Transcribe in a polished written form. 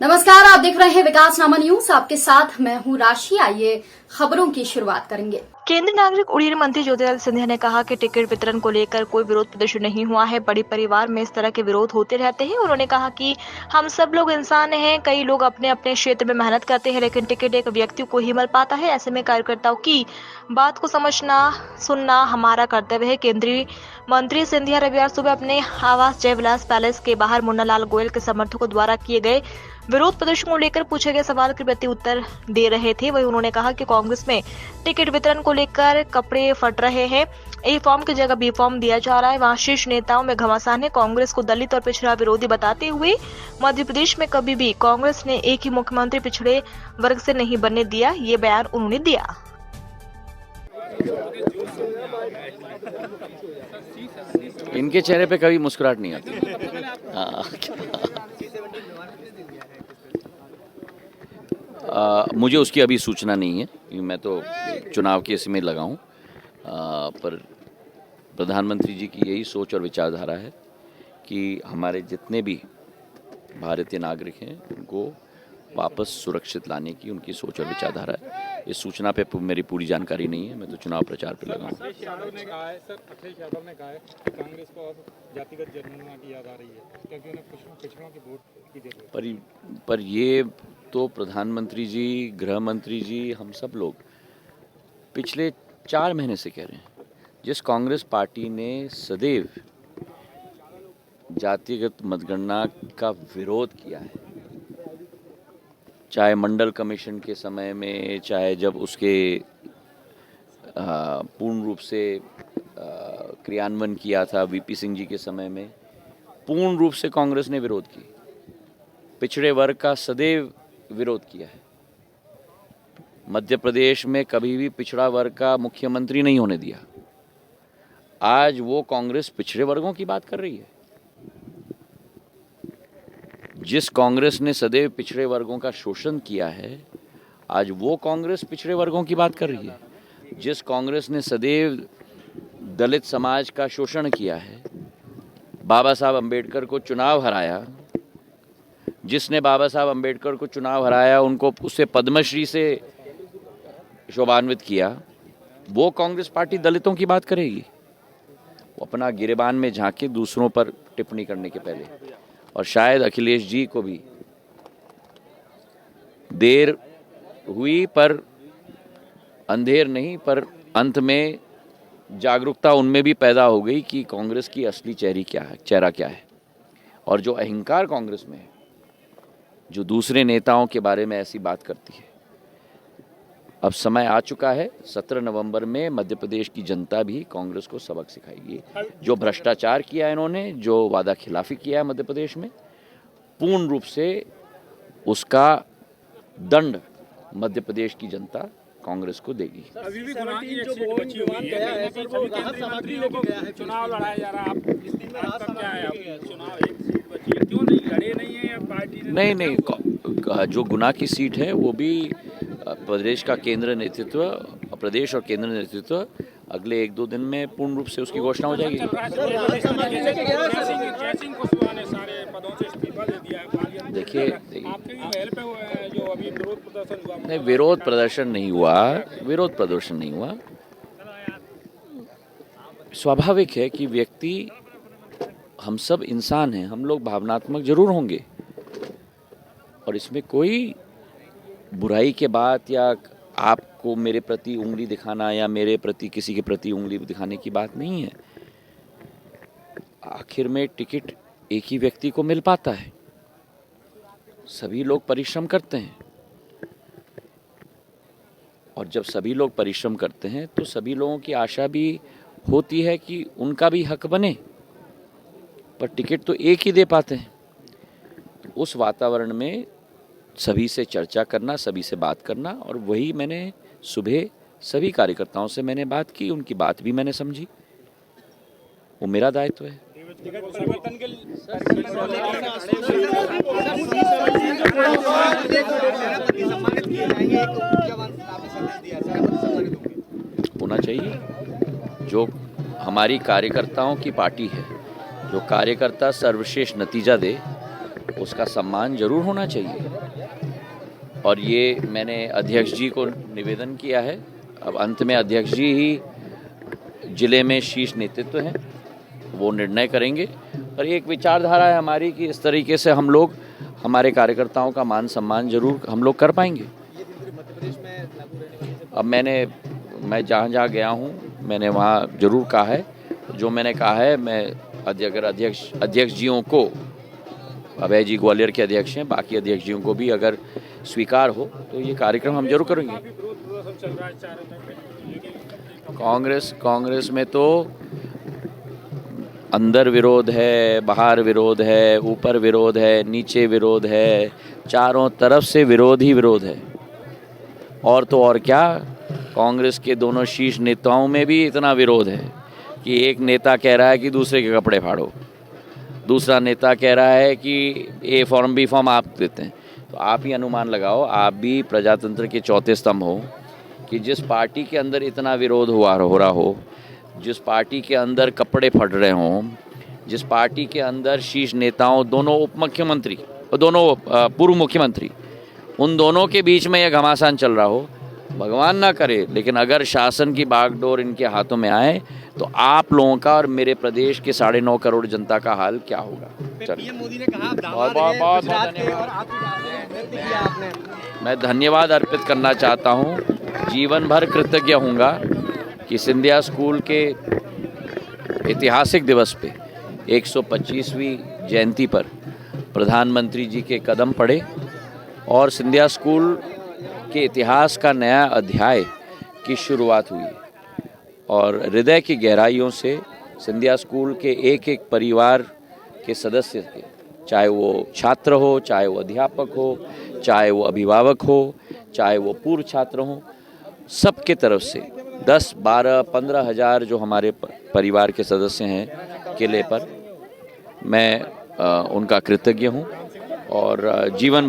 नमस्कार, आप देख रहे हैं विकासनामा न्यूज। आपके साथ मैं हूं राशि। आइए खबरों की शुरुआत करेंगे। केंद्रीय नागरिक उड्डयन मंत्री ज्योतिरादित्य सिंधिया ने कहा कि टिकट वितरण को लेकर कोई विरोध प्रदर्शन नहीं हुआ है। बड़े परिवार में इस तरह के विरोध होते रहते हैं। उन्होंने कहा कि हम सब लोग इंसान हैं। कई लोग अपने अपने क्षेत्र में मेहनत करते हैं, लेकिन टिकट एक व्यक्ति को ही मिल पाता है। ऐसे में कार्यकर्ताओं की बात को समझना सुनना हमारा कर्तव्य है। केंद्रीय मंत्री सिंधिया रविवार सुबह अपने आवास जयविलास पैलेस के बाहर मुन्ना लाल गोयल के समर्थकों द्वारा किए गए विरोध प्रदर्शन को लेकर पूछे गए सवाल के प्रति उत्तर दे रहे थे। वहीं उन्होंने कहा कि कांग्रेस में टिकट वितरण को लेकर कपड़े फट रहे हैं। ए फॉर्म की जगह बी फॉर्म दिया जा रहा है। वहां शीर्ष नेताओं में घमासान है। कांग्रेस को दलित और पिछड़ा विरोधी बताते हुए मध्य प्रदेश में कभी भी कांग्रेस ने एक ही मुख्यमंत्री पिछड़े वर्ग से नहीं बनने दिया, ये बयान उन्होंने दिया। इनके चेहरे पे कभी मुस्कुराहट नहीं आती। मुझे उसकी अभी सूचना नहीं है, मैं तो चुनाव के इसमें लगा हूँ। पर प्रधानमंत्री जी की यही सोच और विचारधारा है कि हमारे जितने भी भारतीय नागरिक हैं उनको वापस सुरक्षित लाने की उनकी सोच और विचारधारा है। इस सूचना पे मेरी पूरी जानकारी नहीं है, मैं तो चुनाव प्रचार पे लगा हूँ। अखिलेश यादव ने कहा है कि कांग्रेस को अब जातिगत जनगणना की याद आ रही है क्योंकि उन्हें पिछड़ों की वोट की जरूरत है। पर ये तो प्रधानमंत्री जी, गृह मंत्री जी, हम सब लोग पिछले 4 महीने से कह रहे हैं। जिस कांग्रेस पार्टी ने सदैव जातिगत मतगणना का विरोध किया है, चाहे मंडल कमीशन के समय में, चाहे जब उसके पूर्ण रूप से क्रियान्वयन किया था वीपी सिंह जी के समय में, पूर्ण रूप से कांग्रेस ने विरोध की। पिछड़े वर्ग का सदैव विरोध किया है। मध्य प्रदेश में कभी भी पिछड़ा वर्ग का मुख्यमंत्री नहीं होने दिया। आज वो कांग्रेस पिछड़े वर्गों की बात कर रही है। जिस कांग्रेस ने सदैव पिछड़े वर्गों का शोषण किया है, आज वो कांग्रेस पिछड़े वर्गों की बात कर रही है। जिस कांग्रेस ने सदैव दलित समाज का शोषण किया है, बाबा साहब अंबेडकर को चुनाव हराया, जिसने बाबा साहब अंबेडकर को चुनाव हराया उनको उससे पद्मश्री से शोभान्वित किया, वो कांग्रेस पार्टी दलितों की बात करेगी? वो अपना गिरेबान में झांके दूसरों पर टिप्पणी करने के पहले। और शायद अखिलेश जी को भी देर हुई, पर अंधेर नहीं, पर अंत में जागरूकता उनमें भी पैदा हो गई कि कांग्रेस की असली चेहरा क्या है। और जो अहंकार कांग्रेस में है, जो दूसरे नेताओं के बारे में ऐसी बात करती है, अब समय आ चुका है। 17 नवंबर में मध्य प्रदेश की जनता भी कांग्रेस को सबक सिखाएगी। जो भ्रष्टाचार किया है इन्होंने, जो वादा खिलाफी किया है मध्य प्रदेश में, पूर्ण रूप से उसका दंड मध्य प्रदेश की जनता कांग्रेस को देगी। अभी भी गुनाह की जो बची हुई है, चुनाव लड़ाया जा रहा है। आप इस दिन में आपका क्या है? आप चुनाव एक सीट बची है, क्यों नहीं लड़े नहीं है पार्टी ने? नहीं, जो गुनाह की सीट है वो भी प्रदेश का केंद्र नेतृत्व, प्रदेश और केंद्र नेतृत्व अगले 1-2 दिन में पूर्ण रूप से उसकी घोषणा हो जाएगी। देखिए, जो अभी विरोध प्रदर्शन हुआ, नहीं, विरोध प्रदर्शन नहीं हुआ। स्वाभाविक है कि व्यक्ति, हम सब इंसान हैं, हम लोग भावनात्मक जरूर होंगे, और इसमें कोई बुराई के बात या आपको मेरे प्रति उंगली दिखाना या मेरे प्रति किसी के प्रति उंगली दिखाने की बात नहीं है। आखिर में टिकट एक ही व्यक्ति को मिल पाता है। सभी लोग परिश्रम करते हैं, और जब सभी लोग परिश्रम करते हैं तो सभी लोगों की आशा भी होती है कि उनका भी हक बने, पर टिकट तो एक ही दे पाते हैं। तो उस वातावरण में सभी से चर्चा करना, सभी से बात करना, और वही मैंने सुबह सभी कार्यकर्ताओं से मैंने बात की, उनकी बात भी मैंने समझी। वो मेरा दायित्व है। होना चाहिए। जो हमारी कार्यकर्ताओं की पार्टी है, जो कार्यकर्ता सर्वश्रेष्ठ नतीजा दे, उसका सम्मान जरूर होना चाहिए। और ये मैंने अध्यक्ष जी को निवेदन किया है। अब अंत में अध्यक्ष जी ही जिले में शीर्ष नेतृत्व हैं, वो निर्णय करेंगे। और एक विचारधारा है हमारी कि इस तरीके से हम लोग हमारे कार्यकर्ताओं का मान सम्मान जरूर हम लोग कर पाएंगे। अब मैं जहाँ गया हूँ मैंने वहाँ जरूर कहा है, जो मैंने कहा है मैं अगर अध्यक्ष जियों को, अभय जी ग्वालियर के अध्यक्ष हैं, बाकी अध्यक्ष जियों को भी अगर स्वीकार हो तो ये कार्यक्रम हम जरूर करेंगे। कांग्रेस में तो अंदर विरोध है, बाहर विरोध है, ऊपर विरोध है, नीचे विरोध है, चारों तरफ से विरोध ही विरोध है। और तो और क्या, कांग्रेस के दोनों शीर्ष नेताओं में भी इतना विरोध है कि एक नेता कह रहा है कि दूसरे के कपड़े फाड़ो, दूसरा नेता कह रहा है कि ए फॉर्म बी फॉर्म आप देते हैं। तो आप ही अनुमान लगाओ, आप भी प्रजातंत्र के चौथे स्तंभ हो कि जिस पार्टी के अंदर इतना विरोध हो रहा हो, जिस पार्टी के अंदर कपड़े फट रहे हों, जिस पार्टी के अंदर शीर्ष नेताओं, दोनों उप मुख्यमंत्री और दोनों पूर्व मुख्यमंत्री, उन दोनों के बीच में यह घमासान चल रहा हो, भगवान ना करे, लेकिन अगर शासन की बागडोर इनके हाथों में आए तो आप लोगों का और मेरे प्रदेश के 9.5 करोड़ जनता का हाल क्या होगा। पीएम मोदी ने कहा बहुत मैं धन्यवाद अर्पित करना चाहता हूँ। जीवन भर कृतज्ञ हूँगा कि सिंधिया स्कूल के ऐतिहासिक दिवस पे 125वीं जयंती पर प्रधानमंत्री जी के कदम पड़े और सिंधिया स्कूल के इतिहास का नया अध्याय की शुरुआत हुई। और हृदय की गहराइयों से सिंधिया स्कूल के एक एक परिवार के सदस्य के, चाहे वो छात्र हो, चाहे वो अध्यापक हो, चाहे वो अभिभावक हो, चाहे वो पूर्व छात्र हो, सबके तरफ से 10, 12, 15 हज़ार जो हमारे परिवार के सदस्य हैं किले पर, मैं उनका कृतज्ञ हूँ और जीवन